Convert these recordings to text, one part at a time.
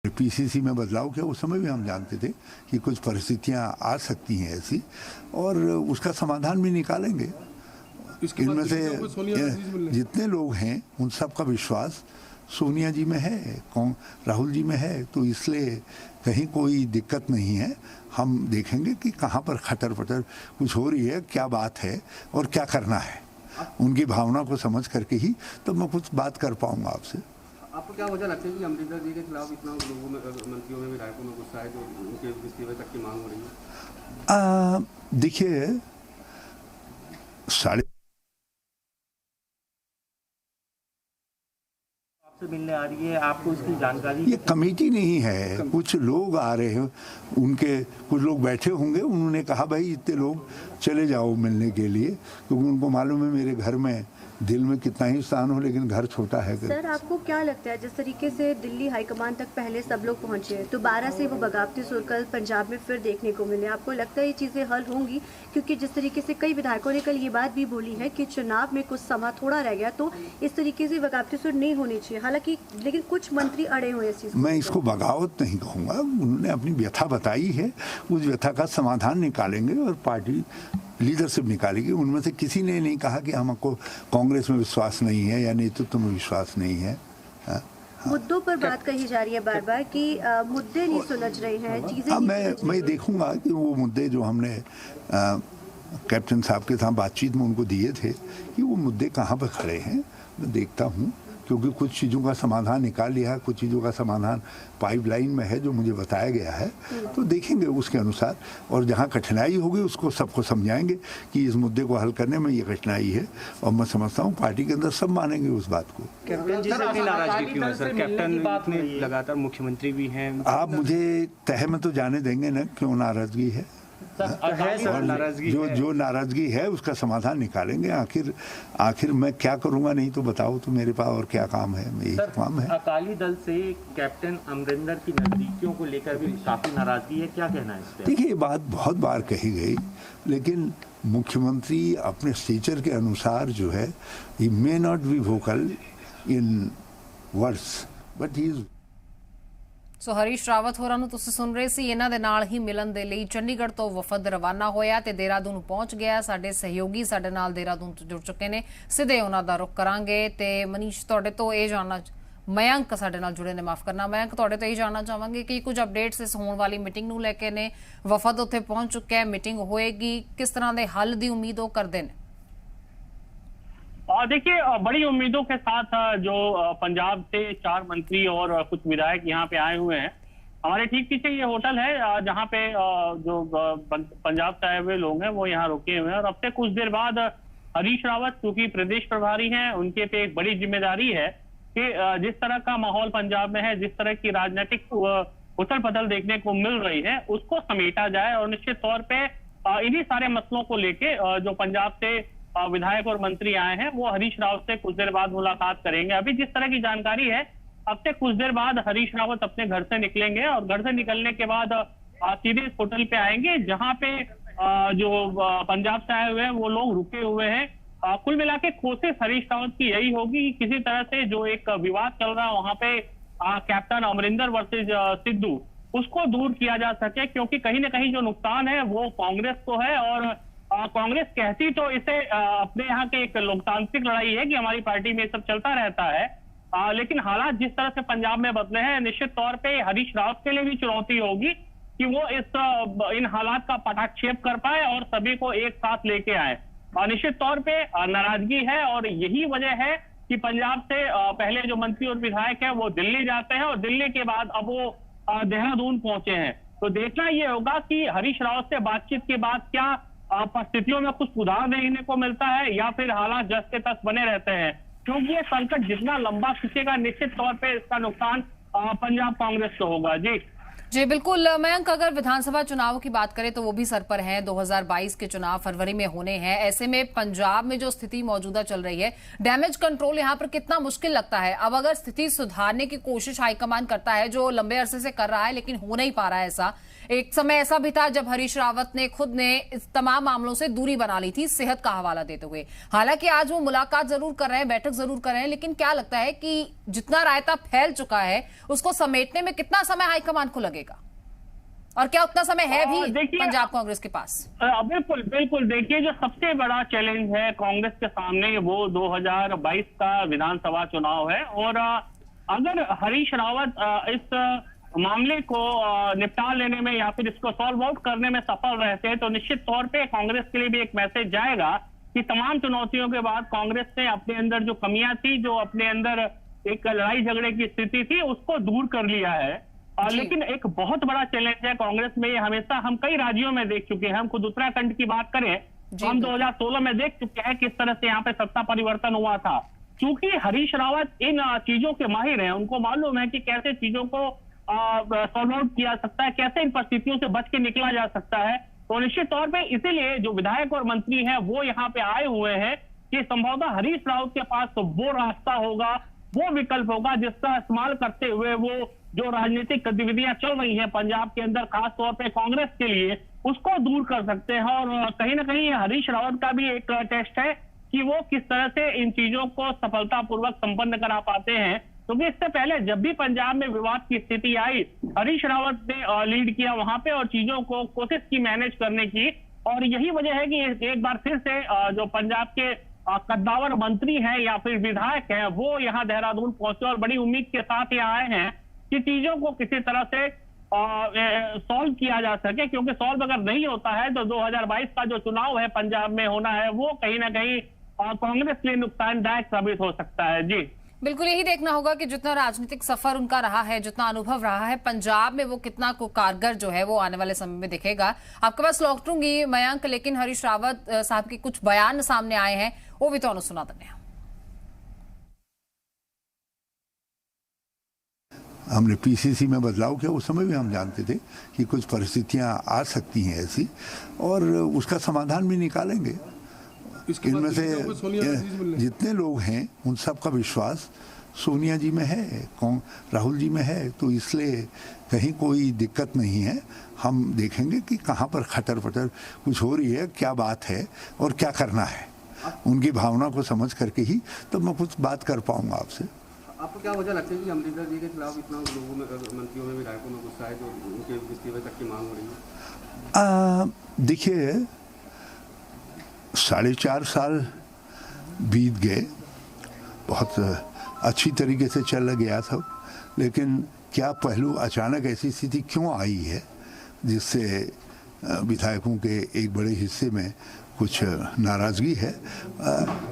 PCC में बदलाव किया उस समय भी हम जानते थे कि कुछ परिस्थितियां आ सकती हैं ऐसी, और उसका समाधान भी निकालेंगे। इनमें से जितने लोग हैं उन सब का विश्वास सोनिया जी में है, राहुल जी में है, तो इसलिए कहीं कोई दिक्कत नहीं है। हम देखेंगे कि कहाँ पर खटर पटर कुछ हो रही है, क्या बात है और क्या करना है, उनकी भावना को समझ करके ही तब मैं कुछ बात कर पाऊंगा आपसे। आपको क्या वजह लगती है कि अमरिंदर जी के खिलाफ इतना लोगों में, मंत्रियों में, विधायकों में गुस्सा है जो उनके इस्तीफे तक की मांग हो रही है? देखिए, आपसे मिलने आ रही है, आपको इसकी जानकारी? ये कमेटी नहीं है, कुछ लोग आ रहे हैं, उनके कुछ लोग बैठे होंगे, उन्होंने कहा भाई इतने लोग चले जाओ मिलने के लिए, क्योंकि उनको मालूम है मेरे घर में दिल में कितना ही स्थान हो लेकिन घर छोटा है। सर, आपको क्या लगता है जिस तरीके से दिल्ली हाईकमान तक पहले सब लोग पहुंचे हैं, तो 12 से वो बगावती सुर कल पंजाब में फिर देखने को मिले, आपको लगता है ये चीज़ें हल होंगी? क्योंकि जिस तरीके से कई विधायकों ने कल ये बात भी बोली है कि चुनाव में कुछ समय थोड़ा रह गया, तो इस तरीके से बगावती सुर नहीं होनी चाहिए, हालांकि लेकिन कुछ मंत्री अड़े हुए इस चीज़। मैं इसको बगावत नहीं कहूँगा, उन्होंने अपनी व्यथा बताई है, उस व्यथा का समाधान निकालेंगे और पार्टी लीडरशिप निकालेगी। उनमें से किसी ने नहीं कहा कि हमको कांग्रेस में विश्वास नहीं है या नेतृत्व में विश्वास नहीं है। मुद्दों पर बात कही जा रही है बार बार कि मुद्दे नहीं सुलझ रहे हैं, चीजें मैं देखूंगा कि वो मुद्दे जो हमने कैप्टन साहब के साथ बातचीत में उनको दिए थे कि वो मुद्दे कहाँ पर खड़े हैं, मैं देखता हूँ, क्योंकि कुछ चीज़ों का समाधान निकाल लिया है, कुछ चीज़ों का समाधान पाइपलाइन में है जो मुझे बताया गया है, तो देखेंगे उसके अनुसार, और जहाँ कठिनाई होगी उसको सबको समझाएंगे कि इस मुद्दे को हल करने में ये कठिनाई है, और मैं समझता हूँ पार्टी के अंदर सब मानेंगे उस बात को। कैप्टन जी से भी नाराजगी क्यों है सर? कैप्टन लगातार मुख्यमंत्री भी हैं। आप मुझे तह में तो जाने देंगे ना क्यों नाराजगी है, नाराजगी जो नाराजगी है उसका समाधान निकालेंगे। आखिर मैं क्या करूंगा, नहीं तो बताओ तो मेरे पास और क्या काम है, यही काम है। अकाली दल से कैप्टन अमरिंदर की नजदीकियों को लेकर भी काफी नाराजगी है, क्या कहना है इस पे? देखिए, ये बात बहुत बार कही गई, लेकिन मुख्यमंत्री अपने स्टेचर के अनुसार जो है, he may not be vocal in words but he is. ਸੋ ਹਰੀਸ਼ ਰਾਵਤ ਹੋਰਾਂ ਨੂੰ ਤੁਸੀਂ ਸੁਣ ਰਹੇ ਸੀ। ਇਹਨਾਂ ਦੇ ਨਾਲ ਹੀ ਮਿਲਣ ਦੇ ਲਈ ਚੰਡੀਗੜ੍ਹ ਤੋਂ ਵਫਦ ਰਵਾਨਾ ਹੋਇਆ ਤੇ ਦੇਹਰਾਦੂਨ ਪਹੁੰਚ ਗਿਆ। ਸਾਡੇ ਸਹਿਯੋਗੀ ਸਾਡੇ ਨਾਲ ਦੇਹਰਾਦੂਨ ਤੋਂ ਜੁੜ ਚੁੱਕੇ ਨੇ, ਸਿੱਧੇ ਉਹਨਾਂ ਦਾ ਰੁਖ ਕਰਾਂਗੇ। ਤੇ ਮਨੀਸ਼, ਤੁਹਾਡੇ ਤੋਂ ਇਹ ਜਾਣਨਾ, ਮਯੰਕ ਸਾਡੇ ਨਾਲ ਜੁੜੇ ਨੇ, ਮਾਫ ਕਰਨਾ ਮਯੰਕ, ਤੁਹਾਡੇ ਤੋਂ ਇਹ ਜਾਣਨਾ ਚਾਹਾਂਗੇ ਕਿ ਕੁਝ ਅਪਡੇਟਸ ਇਸ ਹੋਣ ਵਾਲੀ ਮੀਟਿੰਗ ਨੂੰ ਲੈ ਕੇ ਨੇ। ਵਫਦ ਉੱਥੇ ਪਹੁੰਚ ਚੁੱਕਿਆ ਹੈ, ਮੀਟਿੰਗ ਹੋਏਗੀ, किस तरह के हल की उम्मीद करते हैं? देखिए, बड़ी उम्मीदों के साथ जो पंजाब से 4 मंत्री और कुछ विधायक यहाँ पे आए हुए हैं। हमारे ठीक पीछे ये होटल है जहाँ पे जो पंजाब से आए हुए लोग हैं वो यहाँ रुके हुए हैं, और अब से कुछ देर बाद हरीश रावत चूंकि प्रदेश प्रभारी हैं, उनके पे एक बड़ी जिम्मेदारी है कि जिस तरह का माहौल पंजाब में है, जिस तरह की राजनीतिक उथल पुथल देखने को मिल रही है, उसको समेटा जाए। और निश्चित तौर पे इन्हीं सारे मसलों को लेके जो पंजाब से विधायक और मंत्री आए हैं वो हरीश रावत से कुछ देर बाद मुलाकात करेंगे। अभी जिस तरह की जानकारी है, अब से कुछ देर बाद हरीश रावत अपने घर से निकलेंगे, और घर से निकलने के बाद सीधे इस होटल पे आएंगे जहां पे जो पंजाब से आए हुए हैं वो लोग रुके हुए हैं। कुल मिला के कोशिश हरीश रावत की यही होगी कि किसी तरह से जो एक विवाद चल रहा है वहां पे कैप्टन अमरिंदर वर्सेज सिद्धू, उसको दूर किया जा सके, क्योंकि कहीं ना कहीं जो नुकसान है वो कांग्रेस को है। और कांग्रेस कहती तो इसे अपने यहाँ के एक लोकतांत्रिक लड़ाई है कि हमारी पार्टी में सब चलता रहता है, लेकिन हालात जिस तरह से पंजाब में बदले हैं, निश्चित तौर पे हरीश रावत के लिए भी चुनौती होगी कि वो इन हालात का पटाक्षेप कर पाए और सभी को एक साथ लेके आए। निश्चित तौर पे नाराजगी है, और यही वजह है कि पंजाब से पहले जो मंत्री और विधायक है वो दिल्ली जाते हैं, और दिल्ली के बाद अब वो देहरादून पहुंचे हैं। तो देखना ये होगा कि हरीश रावत से बातचीत के बाद क्या परिस्थितियों में कुछ सुधार देखने को मिलता है या फिर हालात जस के तस बने रहते हैं, क्योंकि ये संकट जितना लंबा खींचेगा, निश्चित तौर पे इसका नुकसान पंजाब कांग्रेस को होगा। जी जी बिल्कुल मयंक, अगर विधानसभा चुनाव की बात करें तो वो भी सर पर हैं। 2022 के चुनाव फरवरी में होने हैं। ऐसे में पंजाब में जो स्थिति मौजूदा चल रही है, डैमेज कंट्रोल यहाँ पर कितना मुश्किल लगता है? अब अगर स्थिति सुधारने की कोशिश हाईकमान करता है, जो लंबे अरसे से कर रहा है लेकिन हो नहीं पा रहा है ऐसा। एक समय ऐसा भी था जब हरीश रावत ने खुद ने इस तमाम मामलों से दूरी बना ली थी, सेहत का हवाला देते हुए। हालांकि आज वो मुलाकात जरूर कर रहे हैं, बैठक जरूर कर रहे हैं, लेकिन क्या लगता है कि जितना रायता फैल चुका है उसको समेटने में कितना समय हाईकमान को लगेगा, और क्या उतना समय है भी पंजाब कांग्रेस के पास? बिल्कुल बिल्कुल। देखिए, जो सबसे बड़ा चैलेंज है कांग्रेस के सामने वो 2022 का विधानसभा चुनाव है। और अगर हरीश रावत इस मामले को निपटा लेने में या फिर इसको सॉल्व आउट करने में सफल रहते हैं तो निश्चित तौर पे कांग्रेस के लिए भी एक मैसेज जाएगा कि तमाम चुनौतियों के बाद कांग्रेस ने अपने अंदर जो कमियां थी, जो अपने अंदर एक लड़ाई झगड़े की स्थिति थी, उसको दूर कर लिया है। लेकिन एक बहुत बड़ा चैलेंज है कांग्रेस में, ये हमेशा हम कई राज्यों में देख चुके हैं। हम खुद उत्तराखंड की बात करें तो हम 2016 में देख चुके हैं किस तरह से यहाँ पे सत्ता परिवर्तन हुआ था। क्योंकि हरीश रावत इन चीजों के माहिर हैं, उनको मालूम है कि कैसे चीजों को सॉल्व आउट किया सकता है, कैसे इन परिस्थितियों से बच के निकला जा सकता है। तो निश्चित तौर पे इसीलिए जो विधायक और मंत्री हैं वो यहाँ पे आए हुए हैं कि संभवतः हरीश रावत के पास तो वो रास्ता होगा, वो विकल्प होगा जिसका इस्तेमाल करते हुए वो जो राजनीतिक गतिविधियां चल रही हैं पंजाब के अंदर, खास तौर पे कांग्रेस के लिए, उसको दूर कर सकते हैं। और कहीं ना कहीं हरीश रावत का भी एक टेस्ट है कि वो किस तरह से इन चीजों को सफलतापूर्वक संपन्न करा पाते हैं। क्योंकि इससे पहले जब भी पंजाब में विवाद की स्थिति आई, हरीश रावत ने लीड किया वहां पे और चीजों को कोशिश की मैनेज करने की। और यही वजह है कि एक बार फिर से जो पंजाब के कद्दावर मंत्री हैं या फिर विधायक हैं वो यहाँ देहरादून पहुंचे और बड़ी उम्मीद के साथ यहाँ आए हैं कि चीजों को किसी तरह से सॉल्व किया जा सके। क्योंकि सॉल्व अगर नहीं होता है तो 2022 का जो चुनाव है पंजाब में होना है वो कहीं ना कहीं कांग्रेस के लिए नुकसानदायक साबित हो सकता है। जी बिल्कुल, यही देखना होगा कि जितना राजनीतिक सफर उनका रहा है, जितना अनुभव रहा है पंजाब में, वो कितना को कारगर जो है वो आने वाले समय में दिखेगा। आपके पास लौटूंगी मयंक, लेकिन हरीश रावत साहब के कुछ बयान सामने आए हैं, वो भी तो सुना दें। हमने पीसीसी में बदलाव किया, उस समय भी हम जानते थे कि कुछ परिस्थितियां आ सकती हैं ऐसी, और उसका समाधान भी निकालेंगे। इनमें से जितने लोग हैं उन सब का विश्वास सोनिया जी में है, राहुल जी में है, तो इसलिए कहीं कोई दिक्कत नहीं है। हम देखेंगे कि कहाँ पर खटर पटर कुछ हो रही है, क्या बात है और क्या करना है, उनकी भावना को समझ करके ही तब मैं कुछ बात कर पाऊंगा आपसे। आपको क्या वजह लगती है कि अमरिंदर जी के खिलाफ इतना लोगों में, मंत्रियों में, विधायकों में गुस्सा है जो उनके इस्तीफे तक की मांग हो रही है? देखिए, 4.5 साल बीत गए, बहुत अच्छी तरीके से चल गया सब, लेकिन क्या पहलू अचानक ऐसी स्थिति क्यों आई है जिससे विधायकों के एक बड़े हिस्से में कुछ नाराजगी है,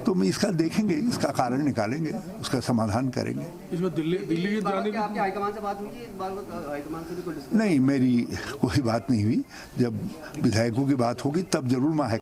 तो हम इसका देखेंगे, इसका कारण निकालेंगे, उसका समाधान करेंगे। इसमें दिल्ली जाने की आपकी हाईकमान से बात हुई थी? इस बार हाईकमान से भी कोई डिस्कशन? नहीं, मेरी कोई बात नहीं हुई। जब विधायकों की बात होगी तब जरूर मैं